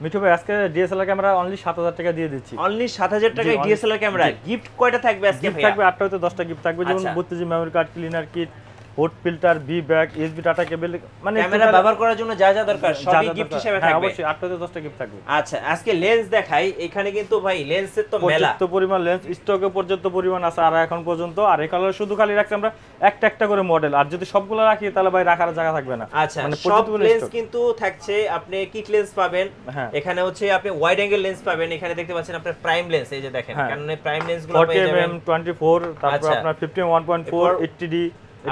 মিঠু ভাই আজকে DSLR camera only 7000 টাকা দিয়ে দিচ্ছি। অনলি 7000 টাকায় ডিএসএলআর ক্যামেরা। গিফট কয়টা থাকবে আজকে ভাই? থাকবে 8টা হতে 10টা গিফট থাকবে, যেমন 32 মেমরি কার্ড, ক্লিনার কিট, হোট ফিল্টার, ভি ব্যাগ, এসবি ডাটা কেবল, মানে ক্যামেরা ব্যবহার করার জন্য যা যা দরকার সবই গিফট হিসেবে থাকবে। অবশ্যই 8টা হতে 10টা গিফট থাকবে। আচ্ছা, আজকে লেন্স দেখাই। এখানে কিন্তু ভাই লেন্সের তো মেলা, পর্যাপ্ত পরিমাণ লেন্স স্টকে পর্যাপ্ত পরিমাণ আছে আর এখন পর্যন্ত। আর এই কালার শুধু খালি রাখছি আমরা একটা একটা করে মডেল, আর যদি সবগুলো রাখি তাহলে ভাই রাখার জায়গা থাকবে না। আচ্ছা, মানে সব লেন্স কিন্তু থাকছে। আপনি কিট লেন্স পাবেন, এখানে হচ্ছে আপনি ওয়াইড অ্যাঙ্গেল লেন্স পাবেন, এখানে দেখতে পাচ্ছেন আপনার প্রাইম লেন্স, এই যে দেখেন ক্যাননের প্রাইম লেন্সগুলো পেয়ে যাবেন 40mm 24, তারপর আপনার 51.4 80D,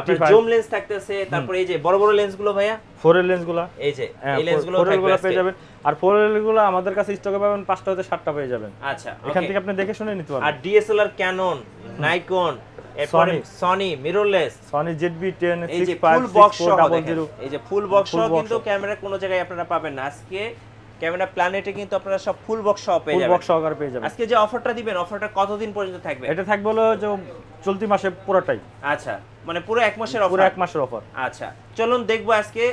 আপনার জুম লেন্স থাকতেছে, তারপর এই যে বড় বড় লেন্সগুলো ভাইয়া 4 এর লেন্সগুলো, এই যে এই লেন্সগুলো পেয়ে যাবেন। আর 4 এর লেন্সগুলো আমাদের কাছে স্টকে পাবেন 5টা হতে 7টা পেয়ে যাবেন। আচ্ছা, এখান থেকে আপনি দেখে শুনে নিতে পারবেন। আর ডিএসএলআর ক্যানন, নাইকন, এরপরে সনি মিররলেস, সনি ZV-10 এই যে ফুল বক্স সহ দেখেন, এই যে ফুল বক্স সহ কিন্তু ক্যামেরা কোনো জায়গায় আপনারা পাবেন না। আজকে ক্যামেরা প্ল্যানেটে কিন্তু আপনারা সব ফুল বক্স সহ পেয়ে যাবেন। ফুল বক্স সহকারে পেয়ে যাবেন। আজকে যে অফারটা দিবেন, অফারটা কতদিন পর্যন্ত থাকবে? এটা থাকবে হলো যে চলতি মাসে পুরোটাই। আচ্ছা, মানে পুরো 1 মাসের অফার? পুরো 1 মাসের অফার। আচ্ছা, চলুন দেখবো আজকে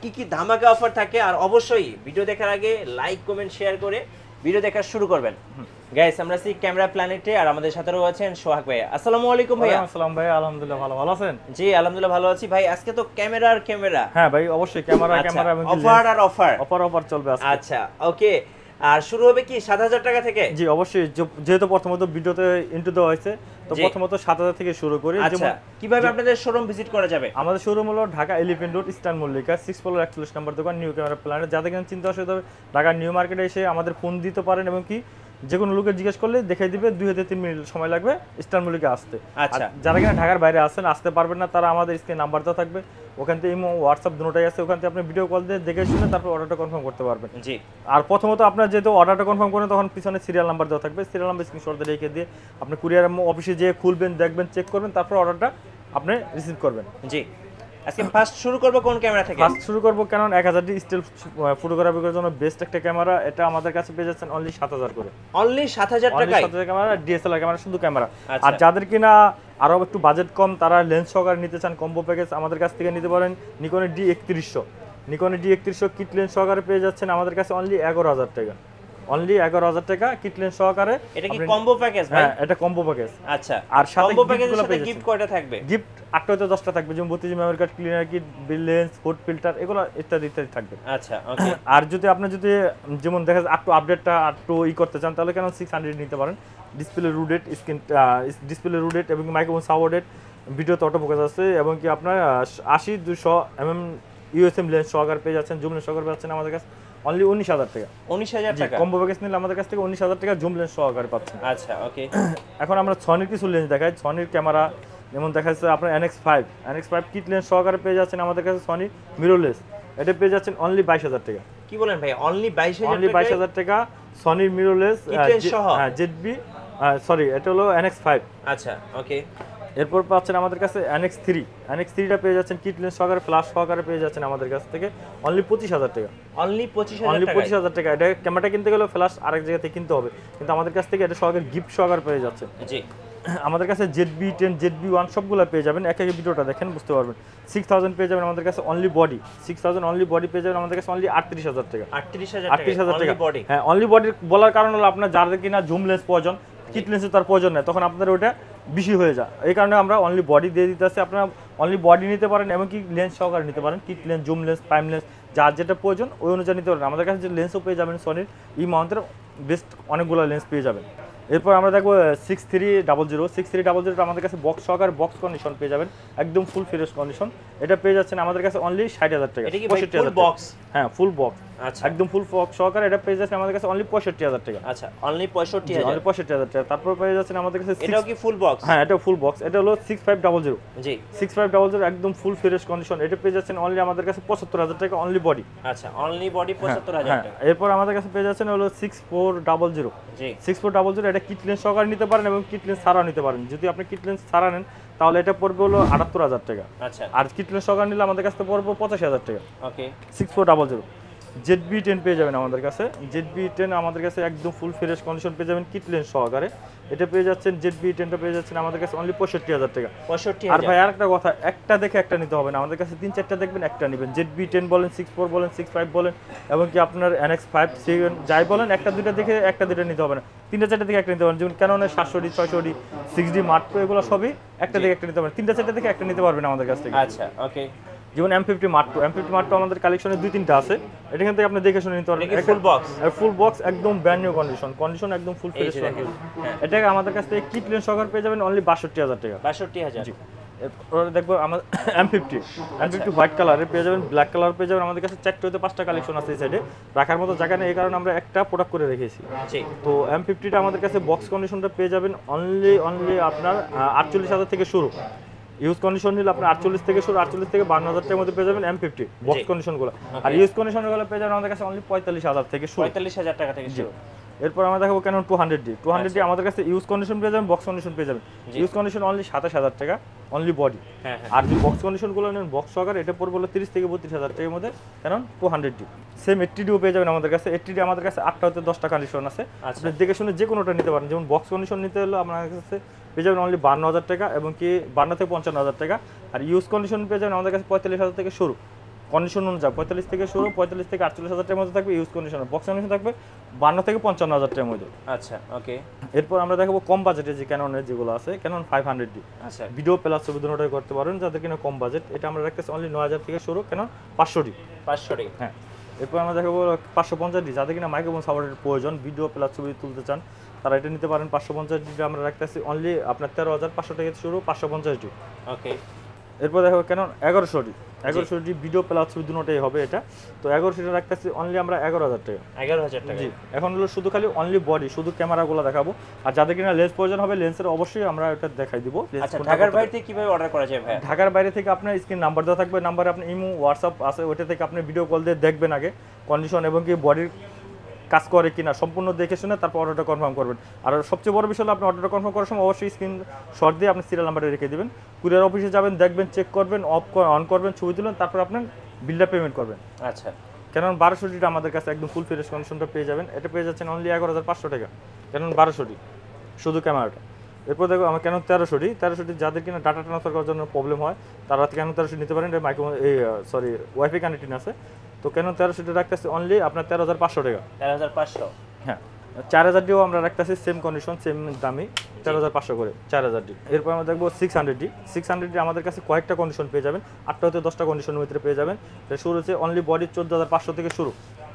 কি কি ধামাকা অফার থাকে। আর অবশ্যই ভিডিও দেখার আগে লাইক কমেন্ট শেয়ার করে ভিডিও দেখা শুরু করবেন। গাইস, আমরা আছি ক্যামেরা প্ল্যানেটে, আর আমাদের সাথে আছেন সোহাগ ভাই। আসসালামু আলাইকুম ভাইয়া। আসসালাম ভাই, আলহামদুলিল্লাহ ভালো আছেন? জি আলহামদুলিল্লাহ ভালো আছি ভাই। আজকে তো ক্যামেরার ক্যামেরা। হ্যাঁ ভাই, অবশ্যই ক্যামেরা এবং অফার আর অফার চলবে আজকে। আচ্ছা, ওকে। আর শুরু হবে কি 7000 টাকা থেকে? জি অবশ্যই, যেহেতু প্রথমত ভিডিওতে ইন্ট্রো দেওয়া হয়েছে, তো প্রথমত 7000 থেকে শুরু করি। আচ্ছা, কিভাবে আপনাদের শোরুম ভিজিট করা যাবে? আমাদের শোরুম হলো Dhaka elephant road, eastern Mallika, 6 floor 41 নম্বর দোকান, নিউ ক্যামেরা প্ল্যানেট। যাদের কিনা চিন্তা অসুবিধা হবে, ঢাকা নিউ মার্কেটে এসে আমাদের ফোন দিতে পারেন, এবং কি যে কোনো লোকে জিজ্ঞেস করলে দেখাই দিবে। 2 থেকে 3 মিনিট সময় লাগবে ইস্টার্ন মল্লিকা আসতে। আচ্ছা, যারা কিনা ঢাকার বাইরে আসতে পারবেন না, তারা আমাদের স্ক্রিনে নাম্বার দেওয়া থাকবে, ওখান থেকে ইমো হোয়াটসঅ্যাপ দুটোটাই আছে, ওখান থেকে আপনি ভিডিও কল দিয়ে দেখে শুনে তারপর অর্ডারটা কনফার্ম করতে পারবেন। জি। আর প্রথমত আপনার যেহেতু অর্ডারটা কনফার্ম করেন, তখন পিছনে সিরিয়াল নাম্বার দেওয়া থাকবে, সিরিয়াল নাম্বার স্ক্রিনশট দিয়ে রেখে দিয়ে আপনি কুরিয়ার অফিসে যেয়ে খুলবেন, দেখবেন, চেক করবেন, তারপর অর্ডারটা আপনি রিসিভ করবেন। জি। আজকে ফার্স্ট শুরু করব কোন ক্যামেরা থেকে? ফার্স্ট শুরু করব ক্যানন 1000D স্টিল ফটোগ্রাফির জন্য বেস্ট একটা ক্যামেরা। এটা আমাদের কাছে পেয়ে যাচ্ছেন অনলি 7000 করে। অনলি 7000 টাকায় 7000 ক্যামেরা, ডিএসএলআর ক্যামেরা, শুধু ক্যামেরা। আর যাদের কিনা আরো একটু বাজেট কম, তারা লেন্স সহকারে নিতে চান কম্বো প্যাকেজ, আমাদের কাছ থেকে নিতে পারেন। নিকনের D3100 কিট লেন্স সহকারে পেয়ে যাচ্ছেন আমাদের কাছে অনলি 11000 টাকা। অনলি 11000 টাকা কিট লেন্স সহকারে। এটা কি কম্বো প্যাকেজ ভাই? হ্যাঁ, এটা কম্বো প্যাকেজ। আচ্ছা, আর সাথে কম্বো প্যাকেজের সাথে গিফট কয়টা থাকবে? গিফট 8টা থেকে 10টা থাকবে, যেমন 32 memory card, cleaner kit, lens, হোট ফিল্টার, এগুলো ইত্যাদি ইত্যাদি থাকবে। আচ্ছা, ওকে। আর যদি আপনি যেমন দেখা যায় একটু আপডেটটা একটু করতে চান, তাহলে কেন 600 নিতে পারেন। ডিসপ্লে রুডেট, ডিসপ্লে রুডেট এবং মাইক্রোফোন সাপোর্টেড, ভিডিওতে অটো ফোকাস আছে, এবং কি আপনার 80-200mm ইউএসএম লেন্স সহকারে পেয়ে যাচ্ছেন, জুম লেন্স সহকারে পেয়ে যাচ্ছেন আমাদের কাছে অনলি 19000 টাকা। 19000 টাকা কম্বো প্যাকেজ নিলে আমাদের কাছ থেকে 19000 টাকা জুম লেন্স সহকারে পাচ্ছেন। আচ্ছা, ওকে। এখন আমরা সনির কিছু লেন্স দেখাই। সনির ক্যামেরা যেমন দেখা যাচ্ছে আপনার NX5 কিট লেন্স সহকারে পেয়ে যাচ্ছেন আমাদের কাছে। সনি মিররলেস, এটা পেয়ে যাচ্ছেন অনলি 22000 টাকা। কি বলেন ভাই? অনলি 22000 টাকা সনির মিররলেস কিট লেন্স সহ? হ্যাঁ, এটা হলো NX5। আচ্ছা, ওকে। এরপর পাচ্ছেন আমাদের কাছে NX3টা পেয়ে যাচ্ছেন কিট লেন্স সহকারে, ফ্ল্যাশ সহকারে পেয়ে যাচ্ছেন আমাদের কাছ থেকে অনলি 25000 টাকা। অনলি 25000 টাকা। এটা ক্যামেরাটা কিনতে গেলে ফ্ল্যাশ আরেক জায়গা থেকে কিনতে হবে, কিন্তু আমাদের কাছ থেকে এটা সহকারে গিফট সহকারে পেয়ে যাচ্ছে। জি। আমাদের কাছে ZV-10, ZV-1 সবগুলো পেয়ে যাবেন। এক ভিডিওটা দেখেন বুঝতে পারবেন। 6000 পেয়ে যাবেন আমাদের কাছে অনলি বডি। 6000 অনলি বডি পেয়ে যাবেন আমাদের কাছে অনলি 38000 টাকা। 38000 টাকা বডি। হ্যাঁ, অনলি বডি বলার কারণ হলো আপনার যাদের কিনা জুম লেন্স প্রয়োজন, কিট লেন্সের তার প্রয়োজন নেই, তখন আপনাদের ওটা বেশি হয়ে যায়। এই কারণে আমরা অনলি বডি দিয়ে দিতেছি। আপনারা অনলি বডি নিতে পারেন, এমনকি লেন্স সহকারে নিতে পারেন, kit lens, zoom lens, prime lens, যার যেটা প্রয়োজন ওই অনুযায়ী নিতে পারেন। আমাদের কাছে যে লেন্সও পেয়ে যাবেন সনির এই মাউন্টের বেস্ট অনেকগুলো লেন্স পেয়ে যাবেন। এরপর আমরা দেখবো 6300 আমাদের কাছে বক্স সহকারে বক্স কন্ডিশন পেয়ে যাবেন, একদম ফুল ফ্রেশ কন্ডিশন। এটা পেয়ে যাচ্ছেন আমাদের কাছে অনলি 60000 টাকা। এটা কি ফুল বক্স? হ্যাঁ, ফুল বক্স। আচ্ছা, একদম ফুল বক্স সহকারে এটা পেয়ে যাচ্ছেন আমাদের কাছে অনলি 65000 টাকা। আচ্ছা, অনলি 65000 টাকা। তারপর পেয়ে যাচ্ছেন আমাদের কাছে এটাও কি ফুল বক্স? হ্যাঁ, এটা ফুল বক্স। এটা হলো 6500। জি, 6500 একদম ফুল ফ্রেশ কন্ডিশন। এটা পেয়ে যাচ্ছেন অনলি আমাদের কাছে 75000 টাকা অনলি বডি। আচ্ছা, অনলি বডি 75000 টাকা। এরপর আমাদের কাছে পেয়ে যাচ্ছেন হলো 6400। জি, 6400 এটা কিট লেন্স সহকারে নিতে পারেন এবং কিট লেন্স ছাড়াও নিতে পারেন। যদি আপনি কিট লেন্স ছাড়া নেন তাহলে এটা পড়বে হলো 78000 টাকা। আচ্ছা, আর কিট লেন্স সহকারে নিলে আমাদের কাছে পড়বে 85000 টাকা। ওকে। 6400 ZB10 পেয়ে যাবেন আমাদের কাছে। ZB10 আমাদের কাছে একদম ফুল ফ্রেশ কন্ডিশন পেয়ে যাবেন কিট লেন্স সহকারে। এটা পেয়ে যাচ্ছেন ZB10টা পেয়ে যাচ্ছেন আমাদের কাছে অনলি 65,000 টাকা। 65,000। আর ভাই আরেকটা কথা, একটা দেখে একটা নিতে হবে না, আমাদের কাছে 3-4টা দেখবেন একটা নেবেন। ZB10 বলেন, 64 বলেন, 65 বলেন, এবং কি আপনার NX5 7 যাই বলেন, একটা দুইটা দেখে একটা দুইটা নিতে হবে না, 3-4টা দেখে একটা নিতে পারেন। যেমন Canon 700D 600D 6D Mark Pro এগুলো সবই একটা দেখে একটা নিতে পারেন, 3-4টা দেখে একটা নিতে পারবেন আমাদের কাছ থেকে। আচ্ছা ওকে। যেমন M50 Mark II, M50 Mark II আমাদের কালেকশনে 2-3টা আছে, এটা কিন্তু আপনি দেখে শুনে নিতে পারবেন। ফুল বক্স, ফুল বক্স একদম ব্র্যান্ড নিউ কন্ডিশন একদম ফুল ফ্রেশ। এটা আমাদের কাছ থেকে কিট লেন্স সহকারে পেয়ে যাবেন অনলি 62,000 টাকা। 62,000। জি। এরপর দেখবো আমাদের M50 হোয়াইট কালারের পেয়ে যাবেন, ব্ল্যাক কালার পেয়ে যাবেন। আমাদের কাছে 4 থেকে 5টা কালেকশন আছে এই সাইডে, রাখার মতো জায়গা নেই, এই কারণে আমরা একটা প্রোডাক্ট করে রেখেছি। জি। তো M50টা আমাদের কাছে বক্স কন্ডিশনটা পেয়ে যাবেন অনলি আপনার 48,000 থেকে শুরু। ইউজ কন্ডিশন নিলে আপনার 48 থেকে শুরু, 48 থেকে 52,000 টাকার মধ্যে পেয়ে যাবেন M50 বক্স কন্ডিশনগুলো। আর ইউজ কন্ডিশনগুলো পেয়ে যাবেন আমাদের কাছে অনলি 45,000 থেকে শুরু। 45,000 টাকা থেকে শুরু। এরপর আমরা দেখাবো Canon 200D আমাদের কাছে ইউজ কন্ডিশন পেয়ে যাবেন, বক্স কন্ডিশন পেয়ে যাবেন। ইউজ কন্ডিশন অনলি 27,000 টাকা, অনলি বডি। আর যদি বক্স কন্ডিশনগুলো নেন বক্স সহকারে, এটা পড়বে 30 থেকে 32,000 টাকার মধ্যে Canon 200D। সেম 80Dও পেয়ে যাবেন আমাদের কাছে। 80D আমাদের কাছে 8টা হতে 10টা কন্ডিশন আছে, আপনি দেখে শুনে যে কোনোটা নিতে পারেন। যেমন বক্স কন্ডিশন নিতে হলে আপনার কাছে পেয়ে যাবেন অনলি 52,000 টাকা, এবং কি 52 থেকে 55,000 টাকা। আর ইউজ কন্ডিশন পেয়ে যাবেন আমাদের কাছে 45,000 থেকে শুরু। কন্ডিশন অনুযায়ী 45 থেকে শুরু, 45 থেকে 48,000 টাকার মধ্যে থাকবে ইউজ কন্ডিশন। বক্স কন্ডিশন থাকবে 52 থেকে 55,000 টাকার মধ্যে। আচ্ছা ওকে। এরপর আমরা দেখাবো কম বাজেটে যে ক্যাননের যেগুলো আছে, Canon 500D। আচ্ছা। ভিডিও প্লাস ছবি দুটোটাই করতে পারেন যাদের কিনা কম বাজেট। এটা আমরা রাখতেছি অনলি 9,000 থেকে শুরু, Canon 500D। 500D। হ্যাঁ। এরপর আমরা দেখাবো 550D, যাদের কিনা মাইক্রোফোন সাপোর্টের প্রয়োজন, ভিডিও প্লাস ছবি তুলতে চান, তারা এটা নিতে পারেন। 550D আমরা রাখতেছি অনলি আপনার 13,500 টাকা থেকে শুরু, 550D। ওকে। এরপর দেখো Canon 1100D ভিডিও প্লাস ছবি দুটোটাই হবে এটা। তো 1100D রাখতেছি অনলি আমরা 11,000 টাকা। 11,000 টাকা। জি। এখন হলো শুধু খালি অনলি বডি, শুধু ক্যামেরাগুলো দেখাবো। আর যাদের কিনা লেন্স প্রয়োজন হবে, লেন্সের অবশ্যই আমরা এটা দেখাই দিব। আচ্ছা, ঢাকার বাইরে থেকে কিভাবে অর্ডার করা যায় ভাই? ঢাকার বাইরে থেকে আপনার স্ক্রিন নাম্বার দেওয়া থাকবে, নাম্বারে আপনি ইমো হোয়াটসঅ্যাপ আছে, ওইটা থেকে আপনি ভিডিও কল দিয়ে দেখবেন আগে কন্ডিশন এবং কি বডির কাজ করে কিনা সম্পূর্ণ দেখে শুনে তারপর অর্ডারটা কনফার্ম করবেন। আর সবচেয়ে বড় বিষয় হলো আপনি অর্ডারটা কনফার্ম করার সময় অবশ্যই স্ক্রিন শট দিয়ে আপনি সিরিয়াল নাম্বারে রেখে দিবেন। কুরিয়ার অফিসে যাবেন, দেখবেন, চেক করবেন, অন করবেন, ছবি তুলবেন, তারপর আপনার বিলটা পেমেন্ট করবেন। আচ্ছা। Canon 1200D আমাদের কাছে একদম ফুল ফ্রেশ কন্ডিশনটা পেয়ে যাবেন। এটা পেয়ে যাচ্ছেন অনলি 11,500 টাকা, Canon 1200D শুধু ক্যামেরাটা। এরপর দেখো আমার Canon 1300D যাদের কিনা ডাটা ট্রান্সফার করার জন্য প্রবলেম হয়, তারা Canon 1300D নিতে পারেন। এটা ওয়াইফাই কানেক্টিং আছে। তো Canon 1300D রাখতেছে অনলি আপনার 13,500 টাকা। 13,500। হ্যাঁ। 4,000Dও আমরা রাখতেছি সেম কন্ডিশন, সেম দামি, 13,500 করে 4,000D। এরপর আমরা দেখবো 600D আমাদের কাছে কয়েকটা কন্ডিশন পেয়ে যাবেন, 8টা হতে 10টা কন্ডিশনের ভিতরে পেয়ে যাবেন। এটা শুরু হচ্ছে অনলি বডি 14,500 থেকে শুরু,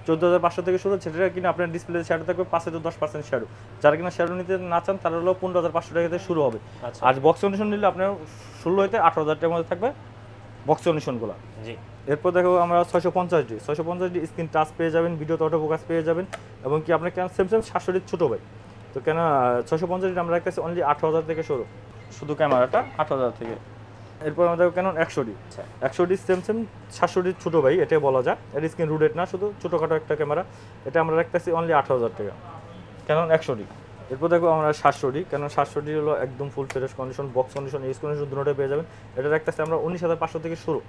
14,500 থেকে শুরু। সেটা কিনা আপনার ডিসপ্লে শ্যাডো থাকবে 5 থেকে 10% শ্যাডো। যারা কিনা শ্যাডো নিতে না চান তারা হলো 15,500 টাকা থেকে শুরু হবে। আর বক্স কন্ডিশন নিলে আপনার 16 হতে 18,000 টাকার মধ্যে থাকবে বক্স কন্ডিশনগুলো। জি। এরপর দেখো আমরা 650D স্ক্রিন টাচ পেয়ে যাবেন, ভিডিওতে অটো ফোকাস পেয়ে যাবেন, এবং কি আপনার কেন স্যামসাং 700D ছোটো ভাই। তো কেন 650D আমরা রাখতেছি অনলি 18,000 থেকে শুরু, শুধু ক্যামেরাটা 18,000 থেকে। এরপর আমাদের Canon 100D স্যামসাং 700D ছোটো ভাই, এটাই বলা যায়। এর স্ক্রিন রুটেড না, শুধু ছোটোখাটো একটা ক্যামেরা। এটা আমরা রাখতেছি অনলি 18,000 টাকা, Canon 100D। এরপর দেখো আমরা 700D, Canon 700D হলো একদম full fresh condition, box condition, use condition দুটোটাই পেয়ে যাবেন। এটা রাখতেছি আমরা 19,500 থেকে শুরু,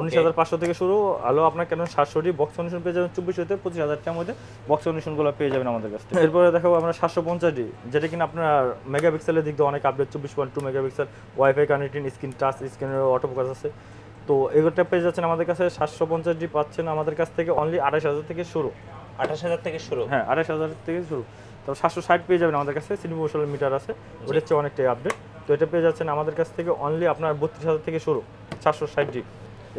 19,500 থেকে শুরু। আলো আপনার Canon 700D বক্স কন্ডিশন পেয়ে যাবেন 24 হতে 25,000 টাকার মধ্যে বক্স কন্ডিশনগুলো পেয়ে যাবেন আমাদের কাছে। এরপরে দেখাবো আমরা 750D, যেটা কিনা আপনার মেগাপিক্সেলের দিক দিয়ে অনেক update, 24.2 megapixel, wifi connecting, screen touch, স্ক্রিনের অটো ফোকাস আছে। তো এগুলোটা পেয়ে যাচ্ছেন আমাদের কাছে। 750D পাচ্ছেন আমাদের কাছ থেকে অনলি 28,000 থেকে শুরু। 28,000 থেকে শুরু? হ্যাঁ, 28,000 থেকে শুরু। তো 760 পেয়ে যাবেন আমাদের কাছে, সিনেমোশনাল মিটার আছে, ওটা হচ্ছে অনেকটাই আপডেট। তো এটা পেয়ে যাচ্ছেন আমাদের কাছ থেকে অনলি আপনার 32,000 থেকে শুরু, 760D।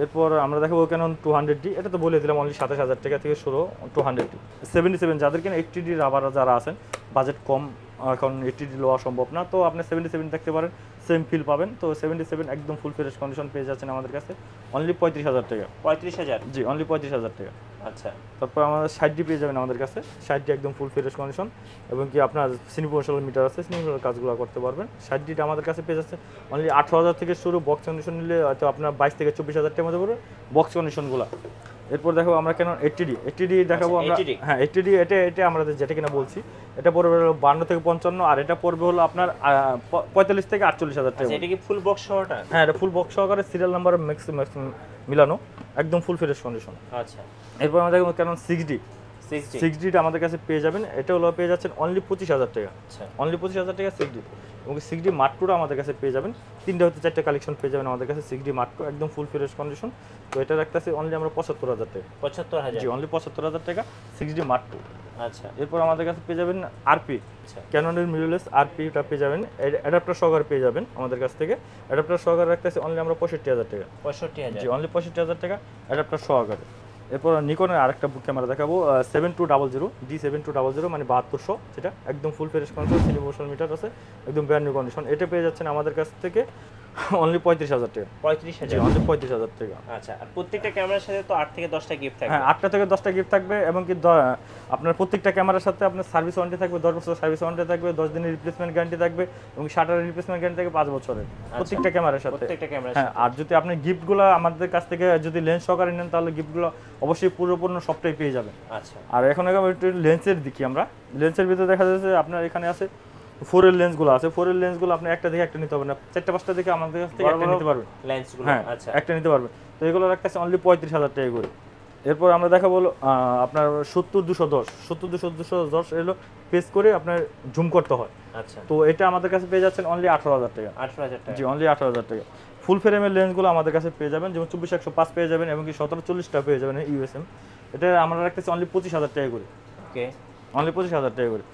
এরপর আমরা দেখাবো Canon 200D, এটা তো বলে দিলাম অনলি 27,000 টাকা থেকে শুরু 200D। 77 যাদের কিনা 80D রাবার যারা আছেন, বাজেট কম, এখন 80D লওয়া সম্ভব না, তো আপনি 77 দেখতে পারেন, সেম ফিল পাবেন। তো 77 একদম ফুল ফ্রেশ কন্ডিশন পেয়ে যাচ্ছেন আমাদের কাছে অনলি 35,000 টাকা। 35,000? জি, অনলি 35,000 টাকা। আচ্ছা। তারপর আমাদের 60D পেয়ে যাবেন আমাদের কাছে, 60D একদম ফুল ফ্রেশ কন্ডিশন, এবং কি আপনার সিনেমোশনাল মিটার আছে, সিনেমোশনাল কাজগুলো করতে পারবেন। 60Dটা আমাদের কাছে পেয়ে যাচ্ছে অনলি 18,000 থেকে শুরু, বক্স কন্ডিশন নিলে হয়তো আপনার 22 থেকে 24,000 টাকার মধ্যে পড়বে বক্স কন্ডিশনগুলো। এরপর দেখো আমরা Canon 80D দেখাবো আমরা। হ্যাঁ, 80D এটা আমরা যেটা কিনা বলছি, এটা পড়বে 52 থেকে 55, আর এটা পড়বে হলো আপনার 45 থেকে 48,000 টাকা। এটা কি ফুল বক্স সহটা? হ্যাঁ, এটা ফুল বক্স সহকারে, সিরিয়াল নাম্বার ম্যাক্স মিলানো, একদম ফুল ফ্রেশ কন্ডিশন। আচ্ছা, এরপর আমাদের ক্যানন 6D 60 6D টা আমাদের কাছে পেয়ে যাবেন, এটা হলো পেয়ে যাচ্ছেন অনলি 25,000 টাকা, আচ্ছা অনলি 25,000 টাকা 6D। এবং 6D মার্ক টুটা আমাদের কাছে পেয়ে যাবেন, 3টা হতে 4টা কালেকশন পেয়ে যাবেন আমাদের কাছে 6D মার্ক টু, একদম ফুল ফ্রেশ কন্ডিশন। তো এটা রাখতেছি অনলি আমরা 75,000 টাকা, 75,000 জি অনলি 75,000 টাকা 6D মার্ক টু। আচ্ছা এরপর আমাদের কাছে পেয়ে যাবেন আরপি, আচ্ছা ক্যাননের মিররলেস আরপিটা পেয়ে যাবেন, অ্যাডাপ্টার সহকারে পেয়ে যাবেন আমাদের কাছ থেকে। অ্যাডাপ্টার সহকারে রাখতেছি অনলি আমরা 65,000 টাকা, 65,000 জি অনলি 65,000 টাকা অ্যাডাপ্টার সহকারে। এরপর নিকনের আরেকটা ক্যামেরা দেখাবো 7200 D7200, মানে 7200, যেটা একদম ফুল ফ্রেশ কন্ডিশন, সিনি মোশন মিটার আছে, একদম ব্র্যান্ড নিউ কন্ডিশন। এটা পেয়ে যাচ্ছেন আমাদের কাছ থেকে অনলি 35,000 টাকা, 35,000 অনলি 35,000 টাকা। আচ্ছা, আর প্রত্যেকটা ক্যামেরার সাথে তো 8 থেকে 10টা গিফট থাকবে। হ্যাঁ 8টা থেকে 10টা গিফট থাকবে, এবং কি আপনার প্রত্যেকটা ক্যামেরার সাথে আপনার সার্ভিস ওয়ারেন্টি থাকবে, 10 বছর সার্ভিস ওয়ারেন্টি থাকবে, 10 দিনের রিপ্লেসমেন্ট গ্যারান্টি থাকবে, এবং শাটারের রিপ্লেসমেন্ট গ্যারান্টি থাকবে 5 বছরের প্রত্যেকটা ক্যামেরার সাথে। প্রত্যেকটা ক্যামেরার হ্যাঁ, আর যদি আপনি গিফটগুলো আমাদের কাছ থেকে যদি লেন্স সহকারে নেন, তাহলে গিফটগুলো অবশ্যই পুরোপূর্ণ সবটাই পেয়ে যাবেন। আচ্ছা, আর এখন একটু লেন্সের দেখি আমরা। লেন্সের ভিতরে দেখা যাচ্ছে আপনার এখানে আছে 4L লেন্সগুলো আছে, 4L লেন্সগুলো আপনি একটা দেখে একটা নিতে পারবেন না, 4টা 5টা দেখে আমাদের কাছ থেকে একটা নিতে পারবেন, লেন্সগুলো হ্যাঁ আচ্ছা একটা নিতে পারবেন। তো এগুলো রাখতেছে অনলি 35,000 টাকা করে। এরপর আমরা দেখাবো আপনার 70-210 এলো পেস করে আপনার জুম করতে হয়। আচ্ছা, তো এটা আমাদের কাছে পেয়ে যাচ্ছেন অনলি 18,000 টাকা, 18,000 টাকা জি অনলি 18,000 টাকা। ফুল ফ্রেমের লেন্সগুলো আমাদের কাছে পেয়ে যাবেন, যেমন 24-105 পেয়ে যাবেন, এবং কি 17-40টা পেয়ে যাবেন ইউএসএম। এটা আমরা রাখতেছি অনলি 25,000 টাকা করে, ওকে অনলি 25,000 টাকা করে।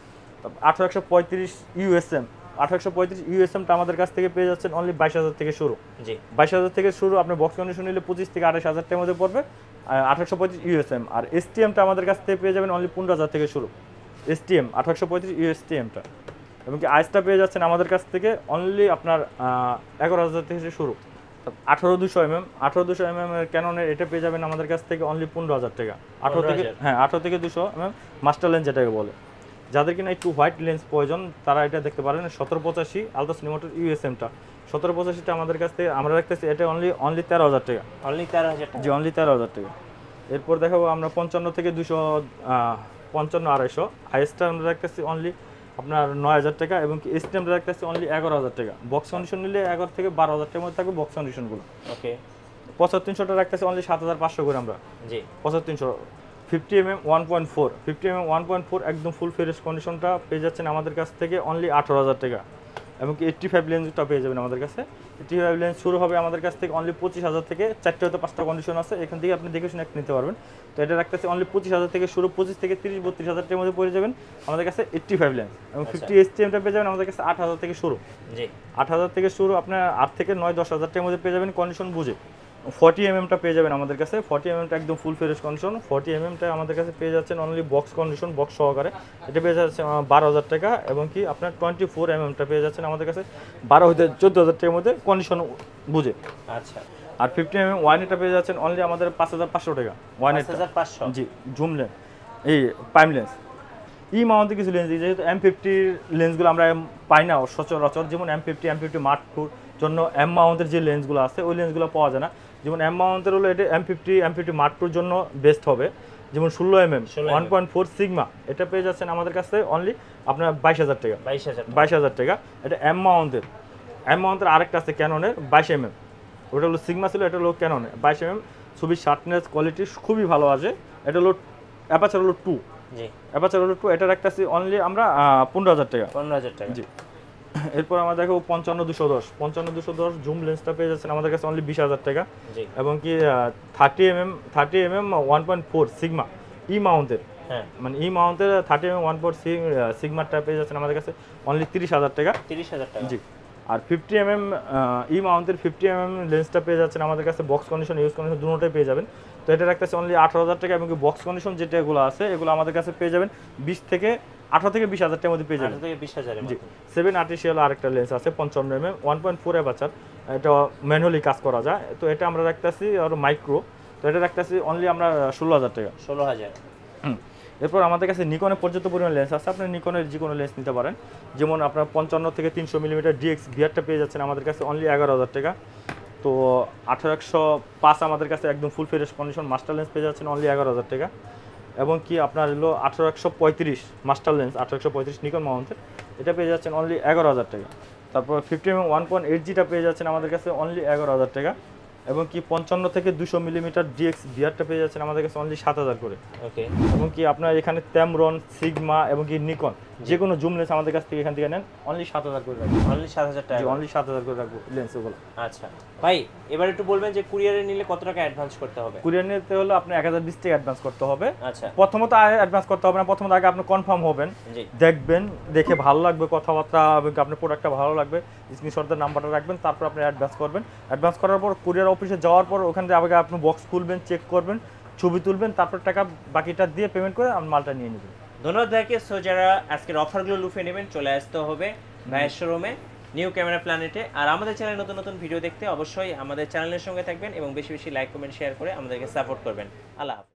18-135 ইউএসএম, 18-135 ইউএসএমটা আমাদের কাছ থেকে পেয়ে যাচ্ছেন অনলি 22,000 থেকে শুরু, জি 22,000 থেকে শুরু। আপনি বক্স কন্ডিশন নিলে 25 থেকে 28,000 টাকার মধ্যে পড়বে 1835 ইউএসএম। আর এসটিএমটা আমাদের কাছ থেকে পেয়ে যাবেন অনলি 15,000 থেকে শুরু, এসটিএম 1835 ইউএসটিএমটা। এবং কি আইসটা পেয়ে যাচ্ছেন আমাদের কাছ থেকে অনলি আপনার 11,000 থেকে শুরু। 18-200 mm এর ক্যাননের এটা পেয়ে যাবেন আমাদের কাছ থেকে অনলি 15,000 টাকা, 18 থেকে, হ্যাঁ 18 থেকে 200 mm মাস্টার লেন্স যেটাকে বলে। যাদের কিনা একটু হোয়াইট লেন্স প্রয়োজন তারা এটা দেখতে পারেন। 1785 আলট্রা সিনেমাটোর ইউএসএমটা, 1785টা আমাদের কাছ থেকে আমরা রাখতেছি এটা অনলি 13,000 টাকা, অনলি 13,000 টাকা, জি অনলি 13,000 টাকা। এরপর দেখাবো আমরা 55 থেকে 255-250 আইএসটা আমরা রাখতেছি অনলি আপনার 9,000 টাকা, এবং কি এসটি আমরা রাখতেছি অনলি 11,000 টাকা। বক্স কন্ডিশন নিলে 11 থেকে 12,000 টাকার মধ্যে থাকবে বক্স কন্ডিশনগুলো। ওকে 75-300টা রাখতেছি অনলি 7,500 করে আমরা, জি 75-300। 50 mm 1.4 একদম ফুল ফ্রেশ কন্ডিশনটা পেয়ে যাচ্ছেন আমাদের কাছ থেকে অনলি 18,000 টাকা। এবং কি 85 লেন্সটা পেয়ে যাবেন আমাদের কাছে। 85 লেন্স শুরু হবে আমাদের কাছ থেকে অনলি 25,000 থেকে, 4টে হতে 5টা কন্ডিশন আছে, এখান থেকে আপনি দেখে শুনে একটা নিতে পারবেন। তো এটা রাখতেছে অনলি 25,000 থেকে শুরু, 25 থেকে 30-32,000 টাকার মধ্যে পড়ে যাবেন আমাদের কাছে 85 লেন্স। এবং 50 এসটিএমটা পেয়ে যাবেন আমাদের কাছে 8,000 থেকে শুরু, জি 8,000 থেকে শুরু, আপনার 8 থেকে 9-10,000 টাকার মধ্যে পেয়ে যাবেন কন্ডিশন বুঝে। 40 mm-টা পেয়ে যাবেন আমাদের কাছে, 40 mm-টা একদম ফুল ফ্রেশ কন্ডিশন। 40 mm-টা আমাদের কাছে পেয়ে যাচ্ছেন অনলি বক্স কন্ডিশন, বক্স সহকারে, এটা পেয়ে যাচ্ছে 12,000 টাকা। এবং কি আপনার 24 mm-টা পেয়ে যাচ্ছেন আমাদের কাছে 12 থেকে 14,000 টাকার মধ্যে কন্ডিশন বুঝে। আচ্ছা, আর 50 mm ওয়ান এটা পেয়ে যাচ্ছেন অনলি আমাদের 5,500 টাকা ওয়ান এটা, 5,500 জি জুম লেন্স, এই প্রাইম লেন্স। মাউন্টে কিছু লেন্স দিই, যেহেতু M50 লেন্সগুলো আমরা পাই না সচরাচর, যেমন M50 মার্ক টুর জন্য মাউন্টের যে লেন্সগুলো আছে ওই লেন্সগুলো পাওয়া যায় না। যেমন মাউন্টের হলো এটা M50 মার্ক টুর জন্য বেস্ট হবে। যেমন 16 mm 1.4 সিগমা এটা পেয়ে যাচ্ছেন আমাদের কাছে অনলি আপনার 22,000 টাকা, 22,000 টাকা। এটা মাউন্টের আরেকটা আছে ক্যাননের 22 mm, ওটা হলো সিগমা ছিল, এটা হলো ক্যাননের 22 mm। ছবি শার্পনেস কোয়ালিটি খুবই ভালো আছে। এটা হলো অ্যাপাচার হলো 2, জি অ্যাপাচার হলো 2, এটা রাখতেছি অনলি আমরা 15,000 টাকা, 15,000 টাকা, জি। এরপর আমরা দেখো 55-210 জুম লেন্সটা পেয়ে যাচ্ছেন আমাদের কাছে অনলি 20,000 টাকা। জি এবং কি 30 mm 1.4 সিগমা মাউন্টের, হ্যাঁ মানে মাউন্টের 30 mm 1.4 সিগমাটা পেয়ে যাচ্ছেন আমাদের কাছে অনলি 30,000 টাকা, 30,000 টাকা, জি। আর 50 mm মাউন্টের 50 mm লেন্সটা পেয়ে যাচ্ছেন আমাদের কাছে বক্স কন্ডিশন ইউজ কন্ডিশন দুটোটাই পেয়ে যাবেন। তো এটা রাখতেছে অনলি 18,000 টাকা। এবং কি বক্স কন্ডিশন যেটাগুলো আছে এগুলো আমাদের কাছে পেয়ে যাবেন 18 থেকে 20,000 টাকার মধ্যে পেয়ে যাবেন, 18 থেকে 20,000 এর জি। মধ্যে 7 আর্টিফিশিয়াল আরেকটা লেন্স আছে 55 mm 1.4 অ্যাপারচার, এটা ম্যানুয়ালি কাজ করা যায়। তো এটা আমরা রাখতেছি আর মাইক্রো, তো এটা রাখতেছি অনলি আমরা 16,000 টাকা, 16,000। এরপর আমাদের কাছে নিকনের পর্যাপ্ত পরিমাণ লেন্স আছে, আপনি নিকনের যে কোনো লেন্স নিতে পারেন। যেমন আপনার 55 থেকে 300 mm DX ভিআরটা পেয়ে যাচ্ছেন আমাদের কাছে অনলি 11,000 টাকা। তো 18-105 আমাদের কাছে একদম full fresh condition master lens পেয়ে যাচ্ছেন অনলি 11,000 টাকা। এবং কি আপনার হলো 18-135 মাস্টার লেন্স, 18-135 নিকন মাউন্টের, এটা পেয়ে যাচ্ছেন অনলি 11,000 টাকা। তারপর 50 mm 1.8Gটা পেয়ে যাচ্ছেন আমাদের কাছে অনলি 11,000 টাকা। এবং কি 55 থেকে 200 মিলিমিটার ডিএক্স বিয়ারটা পেয়ে যাচ্ছেন আমাদের কাছে অনলি 7000 করে। ওকে। এবং কি আপনার এখানে ট্যামরন, সিগমা এবং কি নিকন যে কোনো জুম লেন্স আমাদের কাছ থেকে এখান থেকে নেন অনলি 7000 করে রাখবো। অনলি 7000 টাকা। অনলি 7000 করে রাখবো লেন্সগুলো। আচ্ছা ভাই, এবার একটু বলবেন যে কুরিয়ারে নিলে কত টাকা অ্যাডভান্স করতে হবে? কুরিয়ার নিতে হলে আপনি 1020 টাকা অ্যাডভান্স করতে হবে। আচ্ছা। প্রথমত অ্যাডভান্স করতে হবে না, প্রথমত আগে আপনি কনফার্ম হবেন, জি। দেখবেন, দেখে ভালো লাগবে কথাবার্তা এবং আপনার প্রোডাক্টটা ভালো লাগবে, স্ক্রিনশটের নাম্বারটা রাখবেন, তারপর আপনি অ্যাডভান্স করবেন। অ্যাডভান্স করার পর কুরিয়ার অফিসে যাওয়ার পর ওখান থেকে আগে আপনি বক্স খুলবেন, চেক করবেন, ছবি তুলবেন, তারপর টাকা বাকিটা দিয়ে পেমেন্ট করে আপনি মালটা নিয়ে নেবেন। ধন্যবাদ ভাইকে। সো যারা আজকের অফারগুলো লুফে নেবেন চলে আসতে হবে ভাইয়ের শোরুমে নিউ ক্যামেরা প্ল্যানেটে। আর আমাদের চ্যানেলে নতুন নতুন ভিডিও দেখতে অবশ্যই আমাদের চ্যানেলের সঙ্গে থাকবেন এবং বেশি বেশি লাইক কমেন্ট শেয়ার করে আমাদেরকে সাপোর্ট করবেন। আল্লাহ হাফেজ।